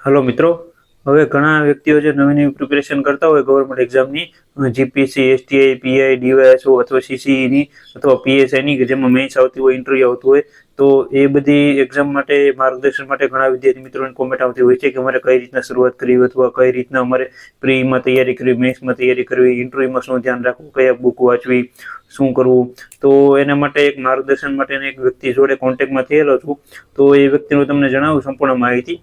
Hello मित्रों, હવે ઘણા વ્યક્તિઓ જે નવી પ્રિપેરેશન કરતા હોય ગવર્મેન્ટ એક્ઝામની, જીપીએસસી, એસટીઆઈ, પીઆઈ, ડીવાયએસઓ અથવા સીસીઈની અથવા પીએસઆઈની કે જેમાં મેઇન્સ આવતી હોય, ઇન્ટરવ્યુ આવતું હોય, તો એ બધી એક્ઝામ માટે માર્ગદર્શન માટે ઘણા વિદ્યાર્થી મિત્રોની કોમેન્ટ આવતી હોય છે કે અમારે કઈ રીતના શરૂઆત કરવી અથવા કઈ રીતના અમારે પ્રીમાં તૈયારી કરવી, મેઇન્સમાં તૈયારી કરવી, ઇન્ટરવ્યુમાં શું ધ્યાન રાખવું, કયા બુક વાંચવી, શું કરવું. તો એના માટે એક માર્ગદર્શન માટેની એક વ્યક્તિ જોડે કોન્ટેક્ટમાં થયેલો છું. તો એ વ્યક્તિનું તમને જણાવું સંપૂર્ણ માહિતી.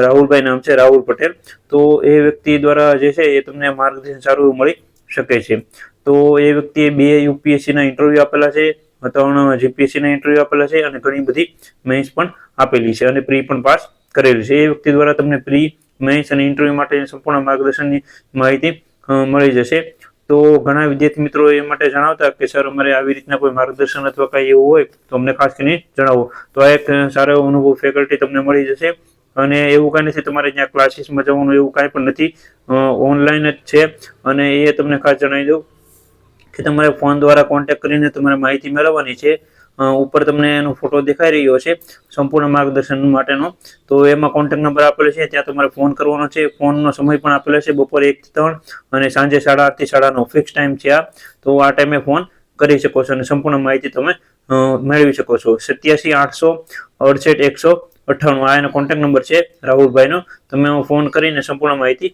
રાહુલભાઈ નામ છે, રાહુલ પટેલ. તો એ વ્યક્તિ દ્વારા જે છે એ તમને માર્ગદર્શન સારું મળી શકે છે. તો એ વ્યક્તિએ 2 યુપીએસસીના ઇન્ટરવ્યુ આપેલા છે, 3 જીપીએસસીના ઇન્ટરવ્યુ આપેલા છે અને ઘણી બધી મેઇન્સ પણ આપેલી છે અને પ્રી પણ પાસ કરેલી છે. એ વ્યક્તિ દ્વારા તમને પ્રી, મેઇન્સ અને ઇન્ટરવ્યુ માટે સંપૂર્ણ માર્ગદર્શનની માહિતી મળી જશે. તો ઘણા વિદ્યાર્થી મિત્રો એ માટે જણાવતા કે સર અમારે આવી રીતના કોઈ માર્ગદર્શન અથવા કંઈ એવું હોય તો અમને ખાસ કરીને જણાવો. તો આ એક સારો એવો અનુભવ ફેકલ્ટી તમને મળી જશે. અને એવું કાંઈ નથી તમારે ત્યાં ક્લાસીસમાં જવાનું, એવું કાંઈ પણ નથી, ઓનલાઈન જ છે. અને એ તમને ખાસ જણાવી દઉં કે તમારે ફોન દ્વારા કોન્ટેક્ટ કરીને તમારે માહિતી મેળવવાની છે. ઉપર તમને એનો ફોટો દેખાઈ રહ્યો છે સંપૂર્ણ માર્ગદર્શન માટેનો. તો એમાં કોન્ટેક્ટ નંબર આપેલો છે, ત્યાં તમારે ફોન કરવાનો છે. ફોનનો સમય પણ આપેલો છે, બપોરે 1 થી 3 અને સાંજે 8:30 થી 9:30 ફિક્સ ટાઈમ છે આ. તો આ ટાઈમે ફોન કરી શકો છો અને સંપૂર્ણ માહિતી તમે મેળવી શકો છો. 87 800 68 198 આ એનો કોન્ટેક્ટ નંબર છે રાહુલભાઈનો. તમે ફોન કરીને સંપૂર્ણ માહિતી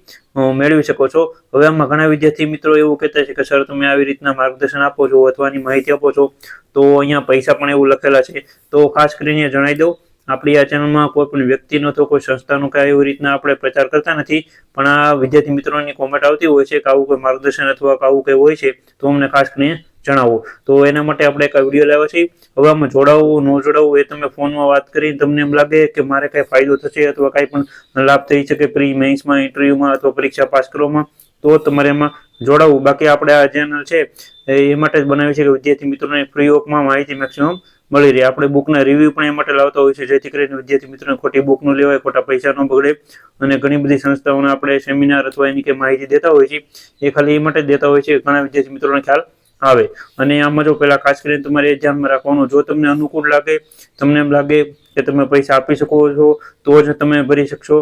મેળવી શકો છો. હવે આમાં ઘણા વિદ્યાર્થી મિત્રો એવું કહેતા છે કે સર તમે આવી રીતના માર્ગદર્શન આપો છો અથવા આની માહિતી આપો છો, તો અહીંયા પૈસા પણ એવું લખેલા છે. તો ખાસ કરીને જણાવી દઉં, આપણી આ ચેનલમાં કોઈ પણ વ્યક્તિનો અથવા કોઈ સંસ્થાનો કે એવી રીતના આપણે પ્રચાર કરતા નથી. પણ આ વિદ્યાર્થી મિત્રોની કોમેન્ટ આવતી હોય છે કે આવું કોઈ માર્ગદર્શન અથવા આવું કંઈ હોય છે તો અમને ખાસ કરીને જણાવો. તો એના માટે આપણે એક વિડીયો લાવ્યા છીએ. હવે આમાં જોડાવવું ન જોડાવવું એ તમે ફોનમાં વાત કરીને તમને એમ લાગે કે મારે કાંઈ ફાયદો થશે અથવા કાંઈ પણ લાભ થઈ શકે પ્રી, મેઇન્સમાં, ઇન્ટરવ્યુમાં અથવા પરીક્ષા પાસ કરવામાં, તો તમારે એમાં જોડાવવું. બાકી આપણે આ ચેનલ છે એ માટે જ બનાવી છે કે વિદ્યાર્થી મિત્રોને ફ્રી ઓફમાં માહિતી મેક્સિમમ મળી રહે. આપણે બુકના રિવ્યૂ પણ એ માટે લાવતા હોય છે જેથી કરીને વિદ્યાર્થી મિત્રોને ખોટી બુક ન લેવાય, ખોટા પૈસા ન બગડે. અને ઘણી બધી સંસ્થાઓને આપણે સેમિનાર અથવા એની કે માહિતી દેતા હોય છે, એ ખાલી એ માટે જ દેતા હોય છે ઘણા વિદ્યાર્થી મિત્રોને ખ્યાલ આવે. અને આમાં જો પહેલાં ખાસ કરીને તમારે ધ્યાનમાં રાખવાનું, જો તમને અનુકૂળ લાગે, તમને એમ લાગે કે તમે પૈસા આપી શકો છો તો જ તમે ભરી શકશો,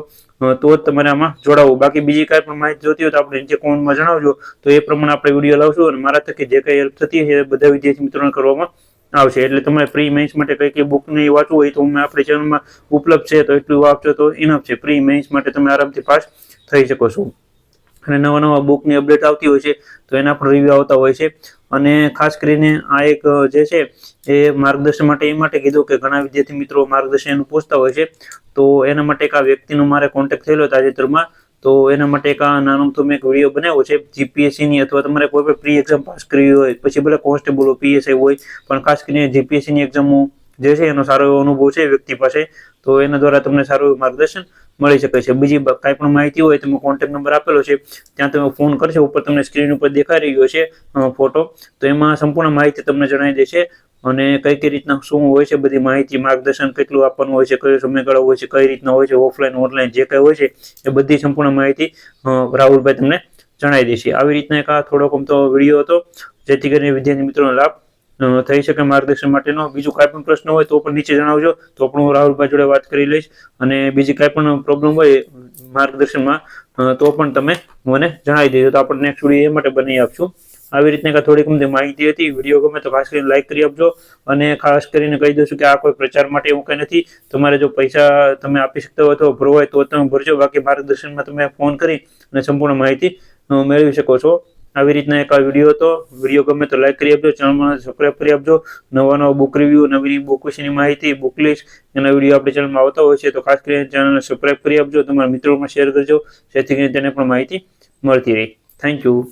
તો જ તમારે આમાં જોડાવવું. બાકી બીજી કાંઈ પણ માહિતી જોતી હોય તો આપણે નીચે કોમેન્ટમાં જણાવજો, તો એ પ્રમાણે આપણે વિડીયો લાવશું અને મારા થકી જે કંઈ હેલ્પ થતી હશે એ બધા વિદ્યાર્થી મિત્રોને કરવામાં આવશે. એટલે તમારે પ્રી, મેઇન્સ માટે કઈ કઈ બુક નહીં વાંચવું હોય તો અમે આપણી ચેનલમાં ઉપલબ્ધ છે, તો એટલું વાંચો તો ઇનફ છે. પ્રી, મેઇન્સ માટે તમે આરામથી પાસ થઈ શકો છો. અને નવા બુકની અપડેટ આવતી હોય છે તો એના પણ રિવ્યુ આવતા હોય છે. અને ખાસ કરીને આ એક જે છે એ માર્ગદર્શન માટે એ માટે કીધું કે ઘણા વિદ્યાર્થી મિત્રો માર્ગદર્શન પૂછતા હોય છે. તો એના માટે એક આ વ્યક્તિનો મારે કોન્ટેક્ટ થયેલો તાજેતરમાં. તો એના માટે એક આ નાનો તો મેં એક વિડીયો બનાવ્યો છે જીપીએસસીની અથવા તમારે કોઈ પણ પ્રી એક્ઝામ પાસ કરવી હોય, પછી ભલે કોન્સ્ટેબલ હોય, પીએસઆઈ હોય, પણ ખાસ કરીને જીપીએસસીની એક્ઝામો જે છે એનો સારો એવો અનુભવ છે વ્યક્તિ પાસે. તો એના દ્વારા તમને સારું એવું માર્ગદર્શન મળી શકે છે. બીજી કાંઈ પણ માહિતી હોય તમે કોન્ટેક્ટ નંબર આપેલો છે, ત્યાં તમે ફોન કરશો, ઉપર તમને સ્ક્રીન ઉપર દેખાઈ રહ્યો છે ફોટો, તો એમાં સંપૂર્ણ માહિતી તમને જણાવી દેશે. અને કઈ રીતના શું હોય છે બધી માહિતી, માર્ગદર્શન કેટલું આપવાનું હોય છે, કયો સમયગાળો હોય છે, કઈ રીતના હોય છે, ઓફલાઈન ઓનલાઈન જે કંઈ હોય છે એ બધી સંપૂર્ણ માહિતી રાહુલભાઈ તમને જણાવી દેશે. આવી રીતના એક આ થોડોક અમથો વિડીયો હતો જેથી કરીને વિદ્યાર્થી મિત્રોનો લાભ થઈ શકે માર્ગદર્શન માટેનો. બીજું કાંઈ પણ પ્રશ્ન હોય તો પણ નીચે જણાવજો, તો પણ હું રાહુલભાઈ જોડે વાત કરી લઈશ. અને બીજી કાંઈ પણ પ્રોબ્લેમ હોય માર્ગદર્શનમાં તો પણ તમે મને જણાવી દેજો, તો આપણે નેક્સ્ટ વિડીયો એ માટે બનાવી આપશું. આવી રીતના થોડીક અમને માહિતી હતી. વિડીયો ગમે તો ખાસ કરીને લાઈક કરી આપજો. અને ખાસ કરીને કહી દઉં છું કે આ કોઈ પ્રચાર માટે એવું કંઈ નથી. તમારે જો પૈસા તમે આપી શકતા હોય તો ભરવો હોય તો તમે ભરજો. બાકી માર્ગદર્શનમાં તમે ફોન કરી અને સંપૂર્ણ માહિતી મેળવી શકો છો. આવી રીતના એક આ વિડીયો હતો. વિડીયો ગમે તો લાઈક કરી આપજો, ચેનલમાં સબસ્ક્રાઈબ કરી આપજો. નવા બુક રિવ્યૂ, નવી બુક વિશેની માહિતી, બુક લિસ્ટ એના વિડીયો આપણી ચેનલમાં આવતા હોય છે, તો ખાસ કરીને ચેનલને સબસ્ક્રાઈબ કરી આપજો. તમારા મિત્રોમાં શેર કરજો જેથી કરીને તેને પણ માહિતી મળતી રહે. Thank you.